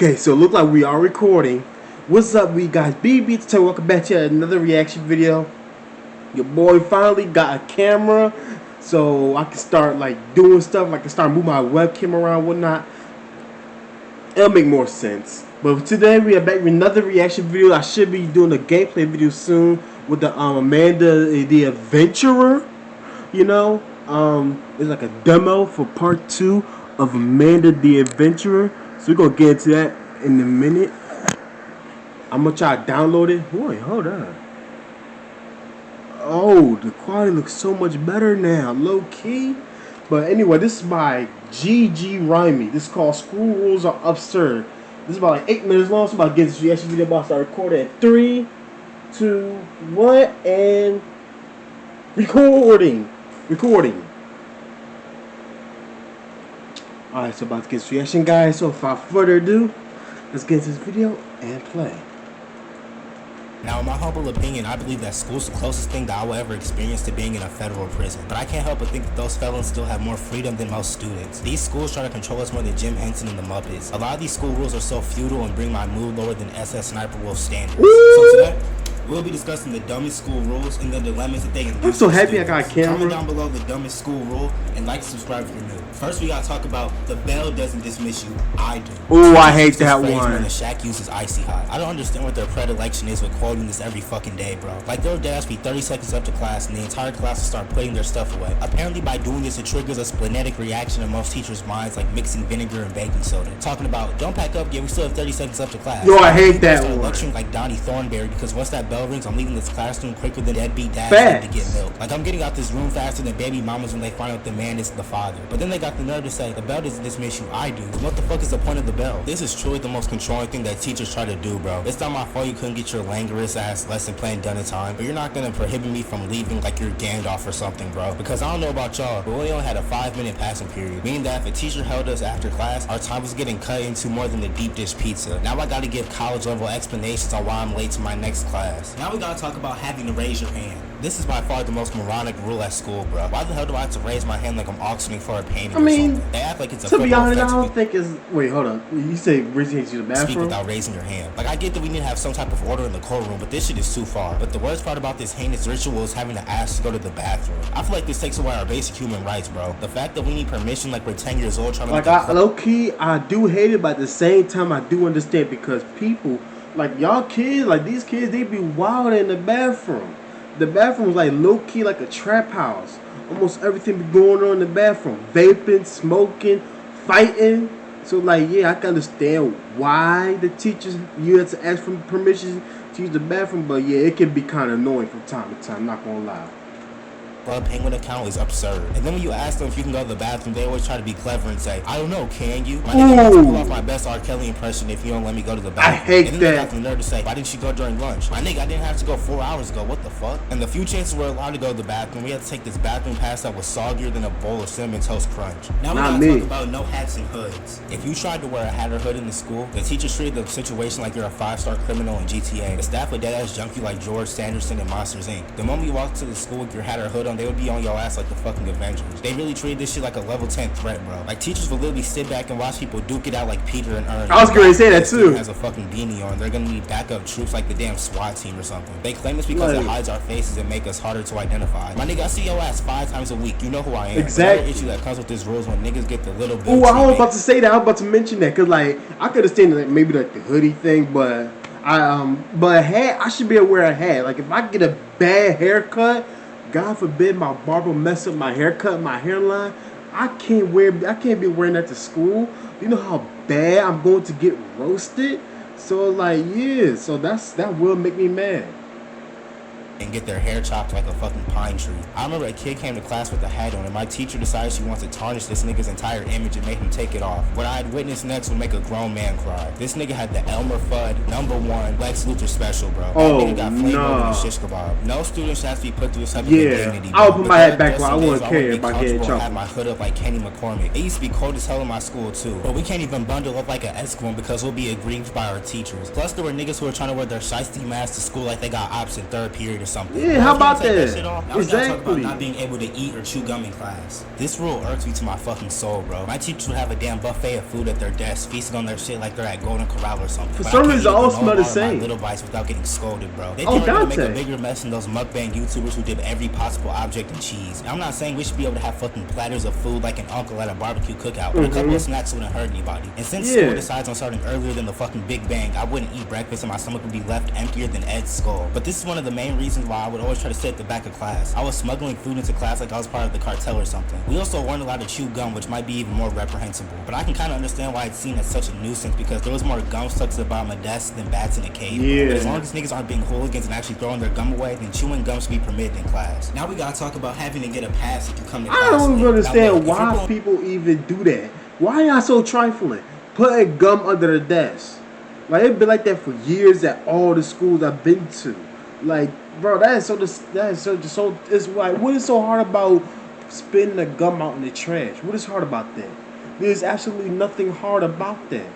Okay, so it look like we are recording. What's up, we guys? BB to tell welcome back to another reaction video. Your boy finally got a camera, so I can start like doing stuff. I can start moving my webcam around, whatnot. It'll make more sense. But today we are back with another reaction video. I should be doing a gameplay video soon with the Amanda the Adventurer. You know, it's like a demo for part 2 of Amanda the Adventurer. So we're gonna get into that in a minute. I'm gonna try to download it. Wait, hold on. Oh, the quality looks so much better now, low key. But anyway, this is by GG Rimey. This is called School Rules Are Absurd. This is about like 8 minutes long. So I'm about to get this reaction video. About to start recording at 3, 2, 1, and recording. Alright, so about to get this reaction, guys. So without further ado, let's get into this video and play. Now, in my humble opinion, I believe that school's the closest thing that I will ever experience to being in a federal prison. But I can't help but think that those felons still have more freedom than most students. These schools try to control us more than Jim Henson and the Muppets. A lot of these school rules are so feudal and bring my mood lower than SS Sniper Wolf standards. So today, we'll be discussing the dumbest school rules and the dilemmas that they induce. I'm so happy I got a camera. Comment down below the dumbest school rule and like and subscribe if you're new. First, we gotta talk about the bell doesn't dismiss you. I do. Oh, I hate that one. When the Shaq uses icy hot. I don't understand what their predilection is with quoting this every fucking day, bro. Like they'll dash me 30 seconds up to class and the entire class will start putting their stuff away. Apparently, by doing this, it triggers a splenetic reaction in most teachers' minds, like mixing vinegar and baking soda. Talking about, don't pack up, yeah, we still have 30 seconds up to class. Yo, I hate that one. Lecturing like Donnie Thornberry because once that bell rings, I'm leaving this classroom quicker than deadbeat dads to get milk. Like I'm getting out this room faster than baby mamas when they find out the man is the father. But then they got the nerve to say, the bell doesn't dismiss you, I do. What the fuck is the point of the bell? This is truly the most controlling thing that teachers try to do, bro. It's not my fault you couldn't get your languorous ass lesson plan done in time, but you're not gonna prohibit me from leaving like you're Gandalf or something, bro. Because I don't know about y'all, but we only had a 5-minute passing period, meaning that if a teacher held us after class, our time was getting cut into more than the deep dish pizza. Now I gotta give college level explanations on why I'm late to my next class. Now we gotta talk about having to raise your hand. This is by far the most moronic rule at school, bro. Why the hell do I have to raise my hand like I'm auctioning for a painting or something? They act like it's a to be honest, I don't think it's... Wait, hold on. You say raising your hand to the bathroom? Speak without raising your hand. Like, I get that we need to have some type of order in the courtroom, but this shit is too far. But the worst part about this heinous ritual is having to ask to go to the bathroom. I feel like this takes away our basic human rights, bro. The fact that we need permission like we're 10 years old trying to like, low-key, I do hate it, but at the same time, I do understand because people, like, y'all kids, like, these kids, they be wild in the bathroom. The bathroom is like low-key like a trap house. Almost everything be going on in the bathroom. Vaping, smoking, fighting. So like, yeah, I can understand why the teachers, you have to ask for permission to use the bathroom. But yeah, it can be kind of annoying from time to time, not gonna lie. Penguin account is absurd. And then when you ask them if you can go to the bathroom, they always try to be clever and say, I don't know, can you? My nigga, I have to pull off my best R. Kelly impression if you don't let me go to the bathroom. I hate and then that. They got the nerve to say, why didn't you go during lunch? My nigga, I didn't have to go 4 hours ago. What the fuck? And the few chances we're allowed to go to the bathroom, we had to take this bathroom pass that was soggier than a bowl of Cinnamon Toast Crunch. Now we gotta talk about no hats and hoods. If you tried to wear a hat or hood in the school, the teachers treated the situation like you're a 5-star criminal in GTA. The staff would deadass junk you like George Sanderson in Monsters Inc. The moment you walked to the school with your hat or hood on, they would be on your ass like the fucking Avengers. They really treated this shit like a level 10 threat, bro. Like teachers would literally sit back and watch people duke it out like Peter and Ernst. I was gonna say that too. Has a fucking beanie on. They're gonna need backup troops like the damn SWAT team or something. They claim it's because it hides our faces and make us harder to identify. My nigga, I see your ass 5 times a week. You know who I am. Exactly. The issue that comes with this rule is when niggas get the little bit. Oh, I was about to say that. I was about to mention that because like I could understand like maybe like the hoodie thing, but but a hat, I should be able to wear a hat. Like if I get a bad haircut, God forbid my barber mess up my haircut, my hairline, I can't be wearing that to school. You know how bad I'm going to get roasted? So like, yeah, so that will make me mad. And get their hair chopped like a fucking pine tree. I remember a kid came to class with a hat on and my teacher decided she wants to tarnish this nigga's entire image and make him take it off. What I had witnessed next would make a grown man cry. This nigga had the Elmer Fudd #1 Lex Luthor special, bro. Oh, that nigga got flamed over the shish kebab. No student should have to be put through this type of indignity. I would put my hat back, but I wouldn't care if I get I had my hood up like Kenny McCormick. It used to be cold as hell in my school too, but we can't even bundle up like an Eskimo because we'll be aggrieved by our teachers. Plus there were niggas who were trying to wear their shiesty masks to school like they got ops in 3rd period or something. Yeah, how about Take that? shit off, now we gotta talk about Exactly. not being able to eat or chew gum in class. This rule irks me to my fucking soul, bro. My teachers would have a damn buffet of food at their desk, feasting on their shit like they're at Golden Corral or something. For But some I can't reason, eat all granola smell the bar in my same. little bites without getting scolded, bro. They Oh, think they're gonna make a Dante. bigger mess than those mukbang YouTubers who did every possible object in cheese. And I'm not saying we should be able to have fucking platters of food like an uncle at a barbecue cookout, but a couple of snacks wouldn't hurt anybody. And since Yeah. school decides on starting earlier than the fucking Big Bang, I wouldn't eat breakfast and my stomach would be left emptier than Ed's skull. But this is one of the main reasons why I would always try to sit at the back of class. I was smuggling food into class like I was part of the cartel or something. We also weren't allowed to chew gum, which might be even more reprehensible. But I can kind of understand why it's seen as such a nuisance, because there was more gum stuck to the bottom of desks than bats in a cave. Yeah. But as long as niggas aren't being hooligans and actually throwing their gum away, then chewing gum should be permitted in class. Now we gotta talk about having to get a pass if you come to class. I don't even late. understand Now, look, if you're why going- people even do that. Why y'all so trifling? Putting gum under the desk. Like, it's been like that for years at all the schools I've been to. Like, bro, so it's like, what is so hard about spitting the gum out in the trash? What is hard about that? There's absolutely nothing hard about that.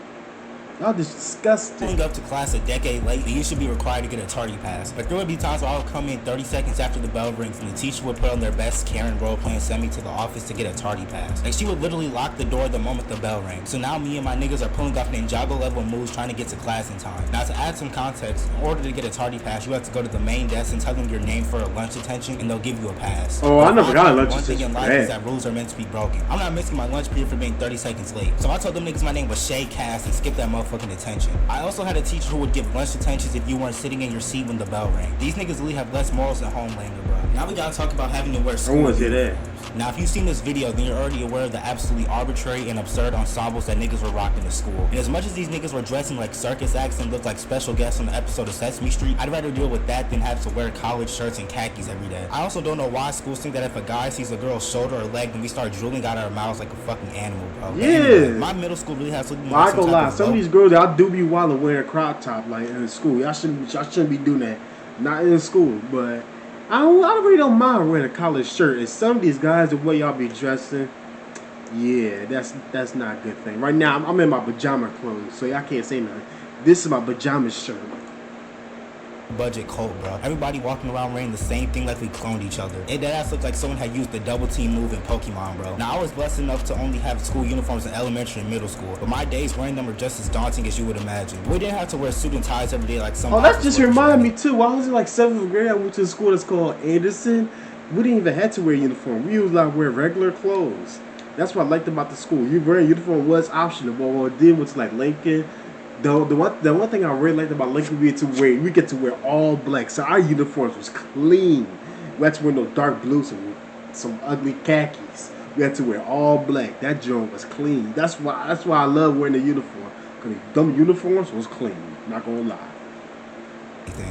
Y'all just disgusting. Pulling up to class a decade late, you should be required to get a tardy pass. Like, there would be times where I would come in 30 seconds after the bell rings and the teacher would put on their best Karen role play and send me to the office to get a tardy pass. Like, she would literally lock the door the moment the bell rings. So now me and my niggas are pulling off Ninjago level moves trying to get to class in time. Now, to add some context, in order to get a tardy pass, you have to go to the main desk and tell them your name for a lunch attention and they'll give you a pass. Oh, I never got a lunch One thing in attention for life is that. that rules are meant to be broken. I'm not missing my lunch period for being 30 seconds late. So I told them niggas my name was Shay Cass and skipped that motherfucking attention. I also had a teacher who would give lunch attentions if you weren't sitting in your seat when the bell rang. These niggas really have less morals than Homelander, bro. Now we gotta talk about having to wear school I wanna hear that. uniforms. Now, if you've seen this video, then you're already aware of the absolutely arbitrary and absurd ensembles that niggas were rocking to school. And as much as these niggas were dressing like circus acts and looked like special guests on the episode of Sesame Street, I'd rather deal with that than have to wear college shirts and khakis every day. I also don't know why schools think that if a guy sees a girl's shoulder or leg, then we start drooling out our mouths like a fucking animal, bro. But Yeah. anyway, my middle school really has looking Well, I like ain't some gonna type lie, of some of low- these girls, y'all do be wild wearing a crop top like in school. Y'all shouldn't be doing that. Not in school, but I really don't mind wearing a college shirt. And some of these guys, the way y'all be dressing, yeah, that's not a good thing. Right now, I'm in my pajama clothes, so y'all can't say nothing. This is my pajama shirt. budget cult, bro. Everybody walking around wearing the same thing like we cloned each other. It that ass looked like someone had used the double team move in Pokemon, bro. Now, I was blessed enough to only have school uniforms in elementary and middle school, but my days wearing them were just as daunting as you would imagine. We didn't have to wear suit and ties every day like some. Oh, that office just workers reminded did. me too. While I was in like 7th grade, I went to a school that's called Anderson. We didn't even have to wear uniform. We was like wear regular clothes. That's what I liked about the school. You wearing uniform was optional. But what I did was like Lincoln. The one thing I really liked about Lincoln, we get to wear all black. So our uniforms was clean. We had to wear no dark blues and some ugly khakis. We had to wear all black. That joint was clean. That's why I love wearing the uniform. Cause them uniforms was clean. Not gonna lie.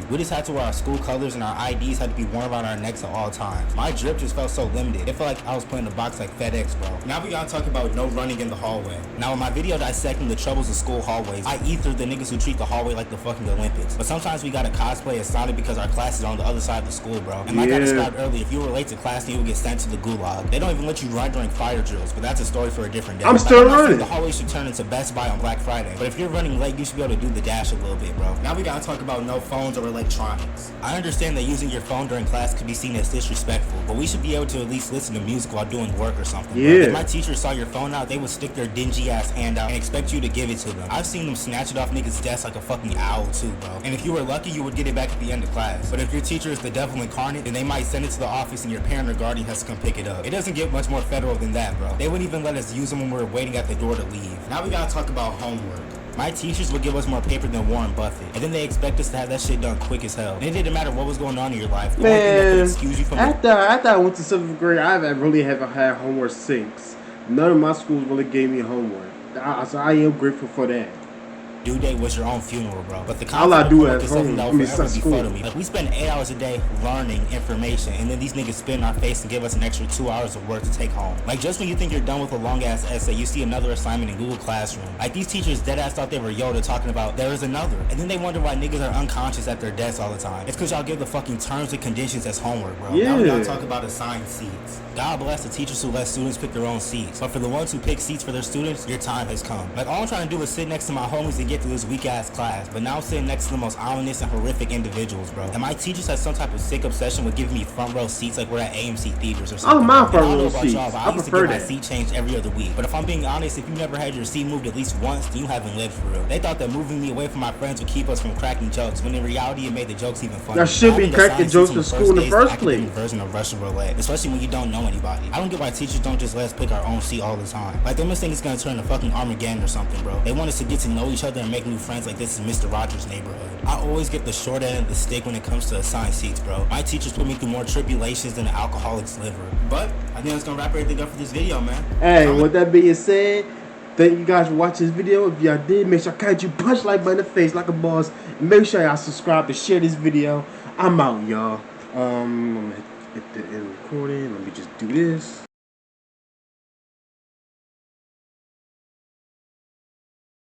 We just had to wear our school colors and our IDs had to be worn around our necks at all times. My drip just felt so limited. It felt like I was put in a box like FedEx, bro. Now we gotta talk about no running in the hallway. Now in my video dissecting the troubles of school hallways, I ethered the niggas who treat the hallway like the fucking Olympics. But sometimes we gotta cosplay as Sonic because our class is on the other side of the school, bro. And like I Yeah. described earlier, if you were late to class, then you would get sent to the gulag. They don't even let you run during fire drills, but that's a story for a different day. I'm Like, still not saying running. The hallway should turn into Best Buy on Black Friday. But if you're running late, you should be able to do the dash a little bit, bro. Now we gotta talk about no phones or electronics. I understand that using your phone during class could be seen as disrespectful, but we should be able to at least listen to music while doing work or something. bro. Yeah. If my teachers saw your phone out, they would stick their dingy ass hand out and expect you to give it to them. I've seen them snatch it off niggas' desk like a fucking owl too, bro. And if you were lucky, you would get it back at the end of class. But if your teacher is the devil incarnate, then they might send it to the office and your parent or guardian has to come pick it up. It doesn't get much more federal than that, bro. They wouldn't even let us use them when we were waiting at the door to leave. Now we gotta talk about homework. My teachers would give us more paper than Warren Buffett, and then they expect us to have that shit done quick as hell. And it didn't matter what was going on in your life. The only thing that could Man, excuse you from after I went to 7th grade, I really haven't had homework since. None of my schools really gave me homework. So I am grateful for that. due date was your own funeral, bro. But the All I concept do of homework at is something home, that I will mean, forever be school. fun to me. Like, we spend 8 hours a day learning information, and then these niggas spit in our face and give us an extra 2 hours of work to take home. Like, just when you think you're done with a long-ass essay, you see another assignment in Google Classroom. Like, these teachers dead-ass thought they were Yoda talking about there is another. And then they wonder why niggas are unconscious at their desks all the time. It's because y'all give the fucking terms and conditions as homework, bro. Now we gotta Yeah. talk about assigned seats. God bless the teachers who let students pick their own seats. But for the ones who pick seats for their students, your time has come. Like, all I'm trying to do is sit next to my homies and get through this weak-ass class, but now I'm sitting next to the most ominous and horrific individuals, bro. And my teachers had some type of sick obsession with giving me front row seats like we're at AMC theaters or something. I don't mind And I front don't know row about seats. y'all, but I I used to prefer get my that. seat changed every other week. But if I'm being honest, if you never had your seat moved at least once, then you haven't lived for real. They thought that moving me away from my friends would keep us from cracking jokes, when in reality it made the jokes even funnier. Y'all should be Having the cracking science jokes teaching in school in the days first academic place. version of Russian roulette, especially when you don't know anybody. I don't get why teachers don't just let us pick our own seat all the time. Like, they must think it's gonna turn to fucking Armageddon or something, bro. They want us to get to know each other and make new friends like this is Mr. Rogers' neighborhood. I always get the short end of the stick when it comes to assigned seats, bro. My teachers put me through more tribulations than an alcoholic's liver. But I think that's gonna wrap everything up for this video, man. Hey, with that being said, thank you guys for watching this video. If y'all did, make sure I catch you punch like button in the face like a boss. And make sure y'all subscribe to share this video. I'm out, y'all. Let me hit the end recording. Let me just do this.